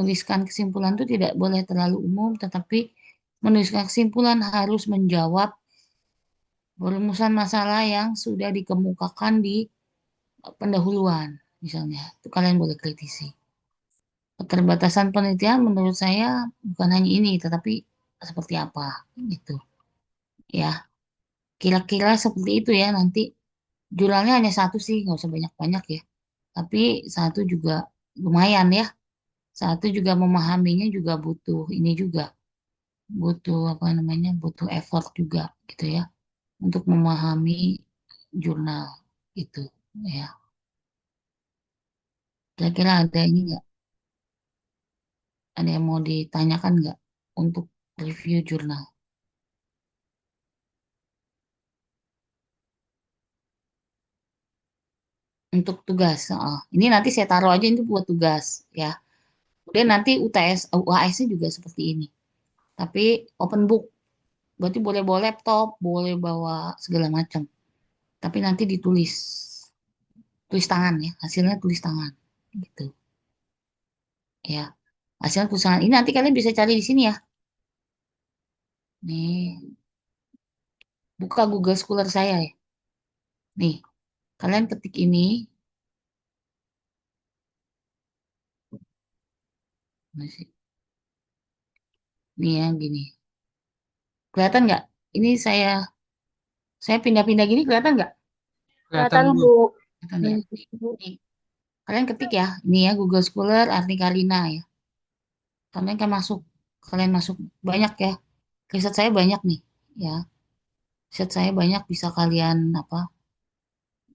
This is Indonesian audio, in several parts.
menuliskan kesimpulan itu tidak boleh terlalu umum, tetapi menuliskan kesimpulan harus menjawab perumusan masalah yang sudah dikemukakan di pendahuluan, misalnya. Itu kalian boleh kritisi. Keterbatasan penelitian menurut saya bukan hanya ini, tetapi seperti apa, gitu. Ya, kira-kira seperti itu ya nanti. Jurnalnya hanya satu sih, nggak usah banyak-banyak ya. Tapi satu juga lumayan ya. Satu juga memahaminya juga butuh ini juga. Butuh apa namanya, butuh effort juga gitu ya. Untuk memahami jurnal itu ya. Kira-kira ada ini nggak? Ada yang mau ditanyakan nggak untuk review jurnal? Untuk tugas, ini nanti saya taruh aja itu buat tugas ya. Kemudian nanti UTS, UAS-nya juga seperti ini. Tapi open book, berarti boleh bawa laptop, boleh bawa segala macam. Tapi nanti ditulis, tulis tangan ya, hasilnya tulis tangan, gitu ya. Hasil tulis tangan ini nanti kalian bisa cari di sini ya. Nih, buka Google Scholar saya ya. Nih, kalian ketik ini, masih, nih ya gini. Kelihatan nggak? Ini saya pindah-pindah gini kelihatan nggak? Kelihatan, Bu. Kelihatan ya. Nih, kalian ketik ya. Ini ya Google Scholar Arti Karina ya. Kalian kan masuk, kalian masuk banyak ya. Riset saya banyak nih, ya. Riset saya banyak bisa kalian apa?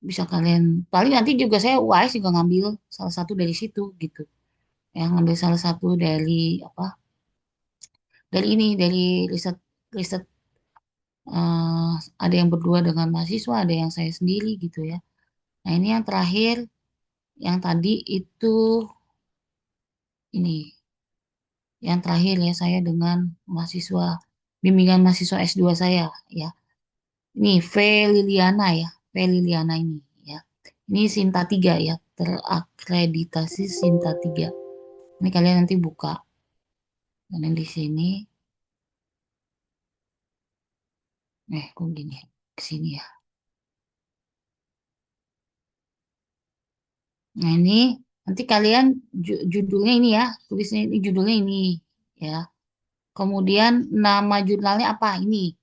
Bisa kalian paling nanti juga saya UAS juga ngambil salah satu dari situ gitu. Ya, ngambil salah satu dari apa? Dari ini dari riset riset ada yang berdua dengan mahasiswa, ada yang saya sendiri gitu ya. Nah, ini yang terakhir, yang tadi itu ini, yang terakhir ya saya dengan mahasiswa bimbingan mahasiswa S2 saya ya. Ini V Liliana ya, V Liliana ini ya. Ini Sinta 3 ya, terakreditasi Sinta 3. Ini kalian nanti buka. Dan di sini, kok gini, ke sini ya. Nah ini nanti kalian judulnya ini ya, tulisnya ini judulnya ini ya. Kemudian nama jurnalnya apa? Ini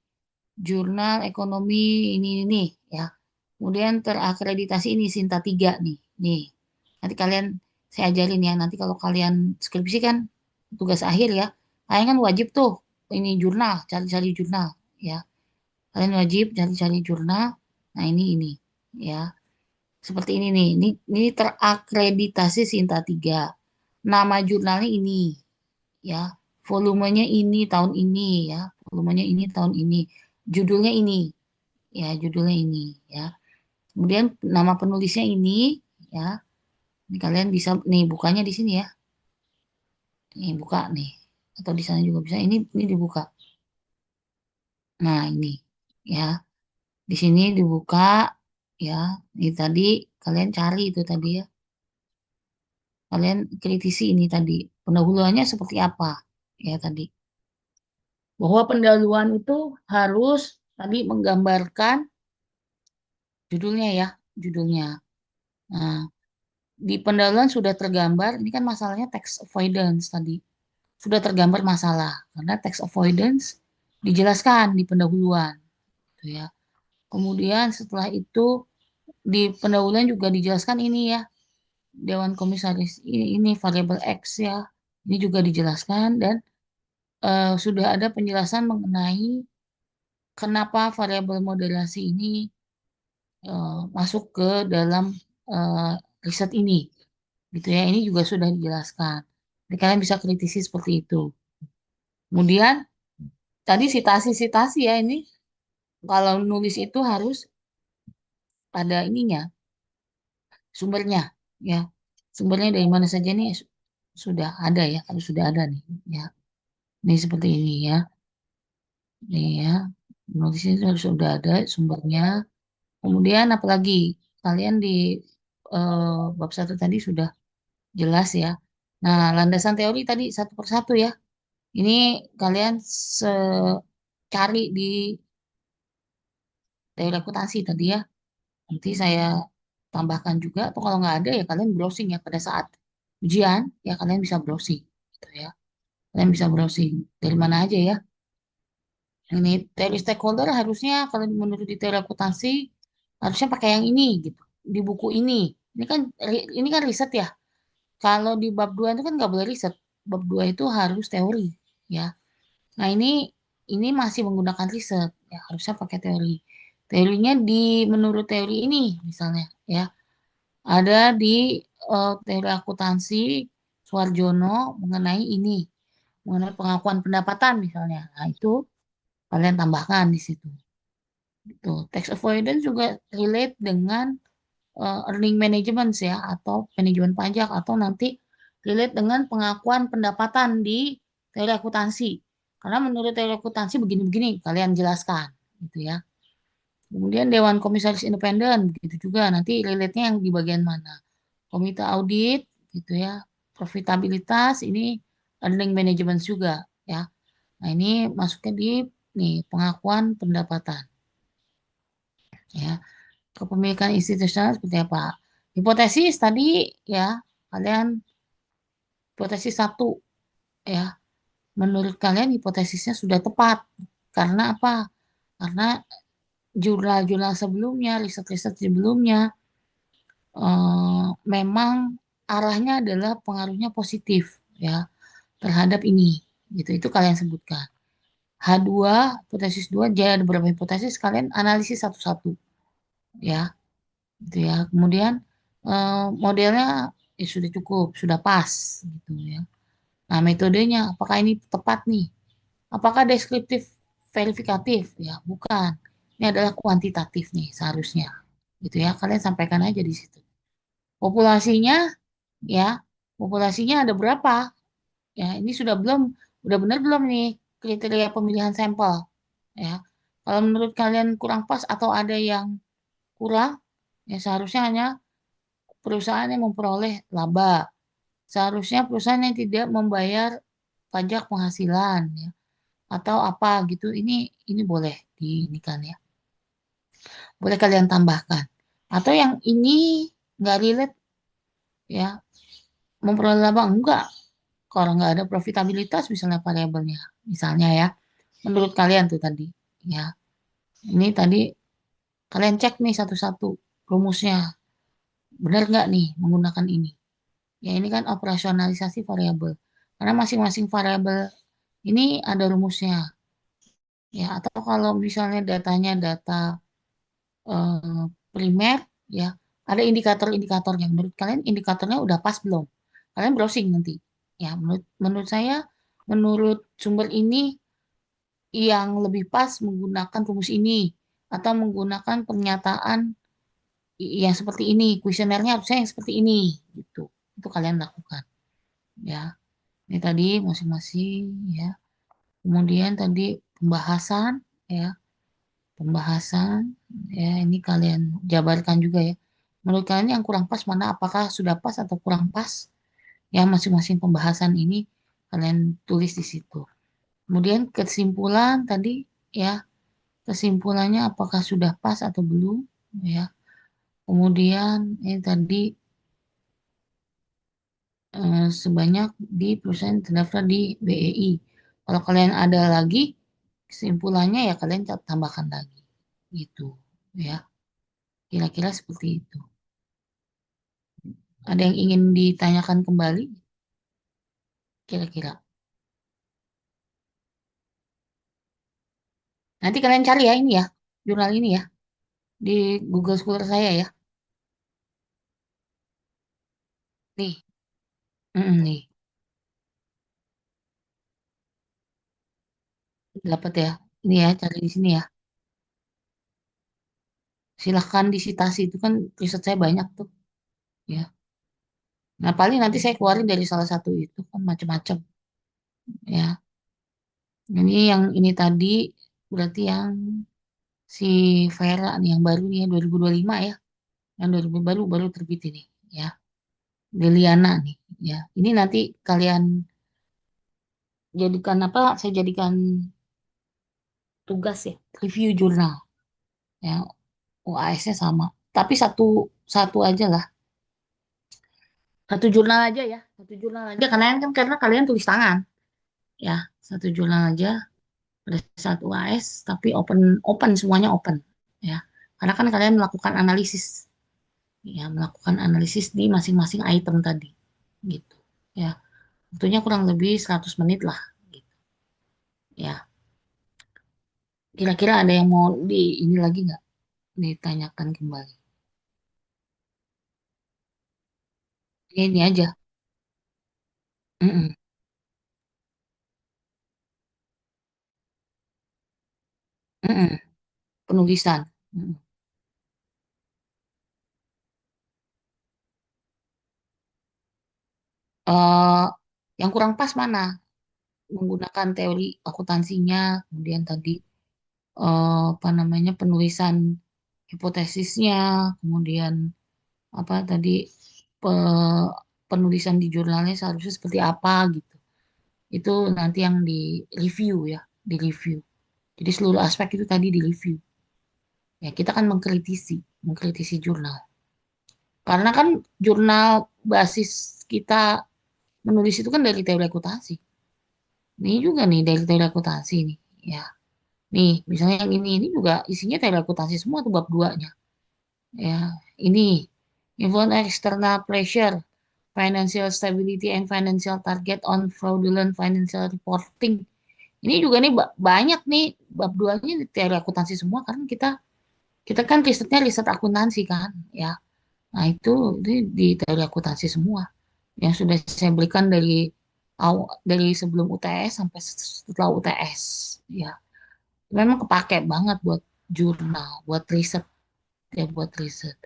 jurnal ekonomi ini ya. Kemudian terakreditasi ini Sinta 3 nih. Nih. Nanti kalian saya ajarin ya. Nanti kalau kalian skripsi kan tugas akhir ya. Kalian kan wajib tuh ini jurnal, cari-cari jurnal ya. Kalian wajib cari-cari jurnal. Nah, ini ya. Seperti ini nih. Ini terakreditasi Sinta 3. Nama jurnalnya ini ya. Volumenya ini tahun ini ya. Volumenya ini tahun ini. Judulnya ini ya, judulnya ini ya. Kemudian nama penulisnya ini ya. Ini kalian bisa nih bukanya di sini ya. Nih buka nih. Atau di sana juga bisa. Ini dibuka. Nah, ini ya. Di sini dibuka ya. Ini tadi kalian cari itu tadi ya. Kalian kritisi ini tadi. Pendahuluannya seperti apa? Ya tadi. Bahwa pendahuluan itu harus tadi menggambarkan judulnya ya, judulnya. Nah, di pendahuluan sudah tergambar, ini kan masalahnya tax avoidance tadi. Sudah tergambar masalah karena tax avoidance dijelaskan di pendahuluan gitu ya. Kemudian setelah itu di pendahuluan juga dijelaskan ini ya, Dewan Komisaris ini variabel X ya. Ini juga dijelaskan dan sudah ada penjelasan mengenai kenapa variabel moderasi ini masuk ke dalam eh, riset ini gitu ya. Ini juga sudah dijelaskan. Jadi kalian bisa kritisi seperti itu. Kemudian tadi sitasi-sitasi ya ini kalau nulis itu harus ada ininya, sumbernya ya. Sumbernya dari mana saja nih sudah ada ya, harus sudah ada nih ya. Ini seperti ini ya. Nih ya. Nulisnya itu harus sudah ada sumbernya. Kemudian apalagi kalian di bab satu tadi sudah jelas ya. Nah, landasan teori tadi satu persatu ya. Ini kalian cari di teori akuntansi tadi ya. Nanti saya tambahkan juga, atau kalau nggak ada ya kalian browsing ya pada saat ujian, ya kalian bisa browsing. Gitu ya. Kalian bisa browsing dari mana aja ya. Ini teori stakeholder harusnya kalau menurut di teori akuntansi harusnya pakai yang ini gitu. Di buku ini. Ini kan riset ya. Kalau di bab 2 itu kan nggak boleh riset. Bab 2 itu harus teori ya. Nah, ini masih menggunakan riset ya, harusnya pakai teori. Teorinya menurut teori ini misalnya ya. Ada di teori akuntansi Suarjono mengenai ini, mengenai pengakuan pendapatan misalnya. Nah, itu kalian tambahkan di situ. Gitu. Tax avoidance juga relate dengan earning management ya, atau manajemen pajak, atau nanti relate dengan pengakuan pendapatan di teori akuntansi. Karena menurut teori akuntansi begini-begini, kalian jelaskan, gitu ya. Kemudian Dewan Komisaris Independen, begitu juga. Nanti relate-nya yang di bagian mana. Komite audit, gitu ya. Profitabilitas, ini earning management juga, ya. Nah, ini masuknya di nih pengakuan pendapatan, ya. Kepemilikan institusional seperti apa? Hipotesis tadi ya, kalian hipotesis satu ya. Menurut kalian hipotesisnya sudah tepat. Karena apa? Karena jurnal-jurnal sebelumnya, riset-riset sebelumnya memang arahnya adalah pengaruhnya positif ya terhadap ini. Gitu. Itu kalian sebutkan. H2, hipotesis 2, jadi ada beberapa hipotesis, kalian analisis satu-satu ya. Gitu ya. Kemudian modelnya sudah cukup, sudah pas gitu ya. Nah, metodenya apakah ini tepat nih? Apakah deskriptif verifikatif? Ya, bukan. Ini adalah kuantitatif nih seharusnya. Gitu ya. Kalian sampaikan aja di situ. Populasinya ya, populasinya ada berapa? Ya, ini udah benar belum nih kriteria pemilihan sampel ya. Kalau menurut kalian kurang pas atau ada yang kurang, ya seharusnya hanya perusahaan yang memperoleh laba. Seharusnya perusahaan yang tidak membayar pajak penghasilan ya, atau apa gitu. Ini boleh diinikan ya. Boleh kalian tambahkan. Atau yang ini nggak relate ya, memperoleh laba enggak. Kalau nggak ada profitabilitas misalnya variabelnya. Misalnya ya, menurut kalian tuh tadi ya. Ini tadi kalian cek nih satu-satu rumusnya. Benar nggak nih menggunakan ini? Ya, ini kan operasionalisasi variabel. Karena masing-masing variabel ini ada rumusnya. Ya, atau kalau misalnya datanya data primer, ya ada indikator-indikatornya. Menurut kalian indikatornya udah pas belum? Kalian browsing nanti. Ya, menurut saya, menurut sumber ini yang lebih pas menggunakan rumus ini atau menggunakan pernyataan yang seperti ini, kuesionernya harusnya yang seperti ini, gitu. Itu kalian lakukan, ya. Ini tadi masing-masing, ya. Kemudian tadi pembahasan, ya, pembahasan, ya. Ini kalian jabarkan juga ya. Menurut kalian yang kurang pas mana? Apakah sudah pas atau kurang pas? Ya, masing-masing pembahasan ini kalian tulis di situ. Kemudian kesimpulan tadi, ya, kesimpulannya apakah sudah pas atau belum, ya. Kemudian ini tadi sebanyak di perusahaan yang terdaftar di BEI. Kalau kalian ada lagi kesimpulannya ya kalian tambahkan lagi. Gitu ya. Kira-kira seperti itu. Ada yang ingin ditanyakan kembali? Kira-kira. Nanti kalian cari ya ini ya, jurnal ini ya di Google Scholar saya ya. Nih, nih, dapat ya. Ini ya, cari di sini ya. Silahkan disitasi itu kan riset saya banyak tuh ya. Nah, paling nanti saya keluarin dari salah satu itu kan macam-macam ya. Ini yang ini tadi berarti yang si Vera nih yang baru nih ya 2025 ya. Yang 2000 baru baru terbit ini ya. Liliana nih, ya. Ini nanti kalian jadikan apa? Saya jadikan tugas ya, review jurnal. Ya, UAS-nya sama. Tapi satu satu aja lah. Satu jurnal aja ya. Satu jurnal aja karena kalian tulis tangan. Ya, satu jurnal aja pada saat UAS tapi open open semuanya open ya. Karena kan kalian melakukan analisis ya, melakukan analisis di masing-masing item tadi gitu. Ya, waktunya kurang lebih 100 menit lah gitu. Ya, kira-kira ada yang mau di ini lagi nggak ditanyakan kembali? Ini aja. Mm-mm, mm-mm, penulisan. Mm-mm. eh yang kurang pas mana? Menggunakan teori akuntansinya, kemudian tadi apa namanya penulisan hipotesisnya, kemudian apa tadi penulisan di jurnalnya seharusnya seperti apa gitu. Itu nanti yang di review ya, di review. Jadi seluruh aspek itu tadi di review. Ya kita kan mengkritisi jurnal. Karena kan jurnal basis kita menulis itu kan dari teori akuntansi. Ini juga nih dari teori akuntansi nih. Ya, nih misalnya yang ini juga isinya teori akuntansi semua tuh bab 2-nya. Ya, ini influence external pressure, financial stability and financial target on fraudulent financial reporting. Ini juga nih banyak nih bab 2-nya nih teori akuntansi semua karena kita kita kan risetnya riset akuntansi kan, ya. Nah, itu di teori akuntansi semua yang sudah saya berikan dari sebelum UTS sampai setelah UTS, ya. Memang kepake banget buat jurnal, buat riset, ya buat riset.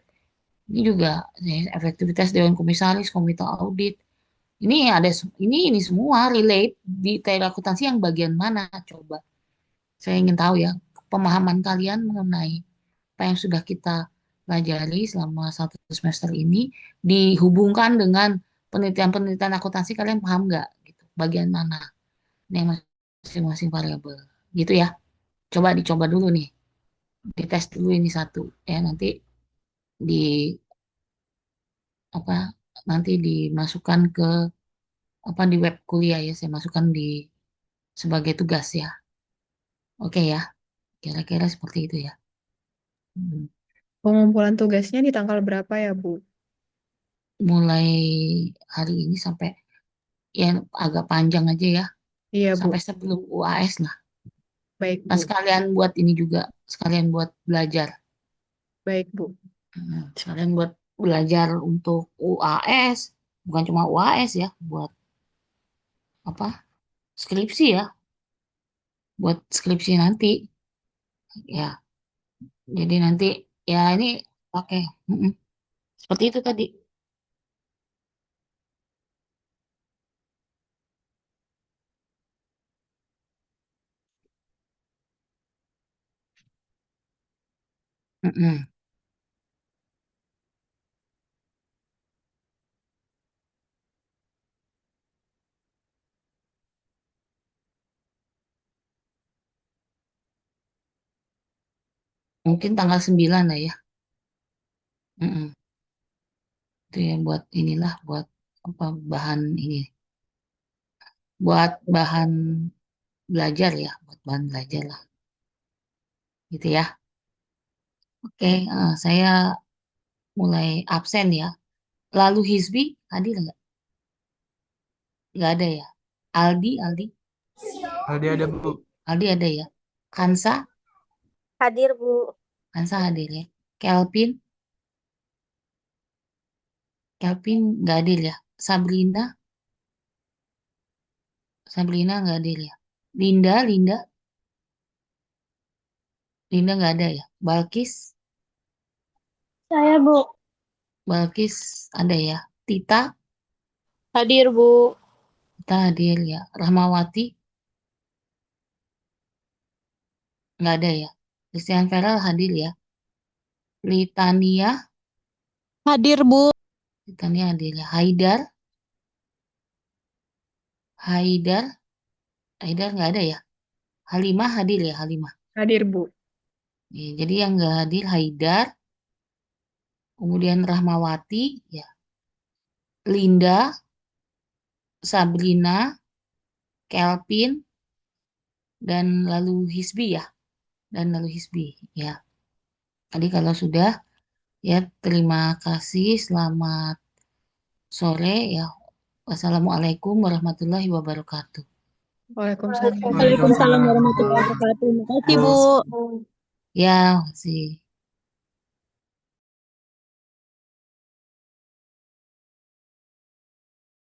Ini juga ya, efektivitas Dewan Komisaris, Komite Audit. Ini semua relate di teori akuntansi yang bagian mana coba. Saya ingin tahu ya pemahaman kalian mengenai apa yang sudah kita pelajari selama 1 semester ini dihubungkan dengan penelitian-penelitian akuntansi kalian paham nggak gitu? Bagian mana? Ini yang masing-masing variabel. Gitu ya. Coba dicoba dulu nih. Dites dulu ini satu. Ya nanti di apa nanti dimasukkan ke apa di web kuliah ya saya masukkan di sebagai tugas ya oke ya kira-kira seperti itu ya. Hmm. Pengumpulan tugasnya di tanggal berapa ya, Bu? Mulai hari ini sampai ya agak panjang aja ya Iya, sampai Bu. sebelum UAS lah. Baik, Nah Bu. sekalian buat ini juga sekalian buat belajar. Baik, Bu. Sekalian buat belajar untuk UAS bukan cuma UAS ya buat apa skripsi ya buat skripsi nanti ya jadi nanti ya ini pakai mm-mm. Seperti itu tadi. Mm-mm. Mungkin tanggal 9 lah ya. Mm-mm. Itu ya buat inilah, buat apa bahan ini, buat bahan belajar ya, buat bahan belajar lah, gitu ya. Oke, saya mulai absen ya. Lalu Hizbi hadir nggak? Nggak ada ya. Aldi, Ada Bu. Aldi ada ya. Kansa, Hadir, Bu. Kansa hadir ya. Kelvin, Kelvin nggak hadir ya. Sabrina nggak hadir ya. Linda nggak ada ya. Saya, Bu. Balkis ada ya. Tita, Hadir, Bu. Tita hadir ya. Rahmawati nggak ada ya. Christian Ferrell hadir ya. Litania, Hadir, Bu. Lanjutannya adil ya. Haidar, Haidar, Haidar nggak ada ya. Halimah hadir ya, Halimah. Hadir, Bu. Jadi yang nggak hadir Haidar, kemudian Rahmawati, ya. Linda, Sabrina, Kelvin, dan lalu Hisbi ya. Dan lalu Hisbi ya. Tadi kalau sudah ya terima kasih, selamat sore ya. Wassalamualaikum warahmatullahi wabarakatuh. Waalaikumsalam. Waalaikumsalam Waalaikumsalam. warahmatullahi wabarakatuh. Makasih, Bu. Ya, masih.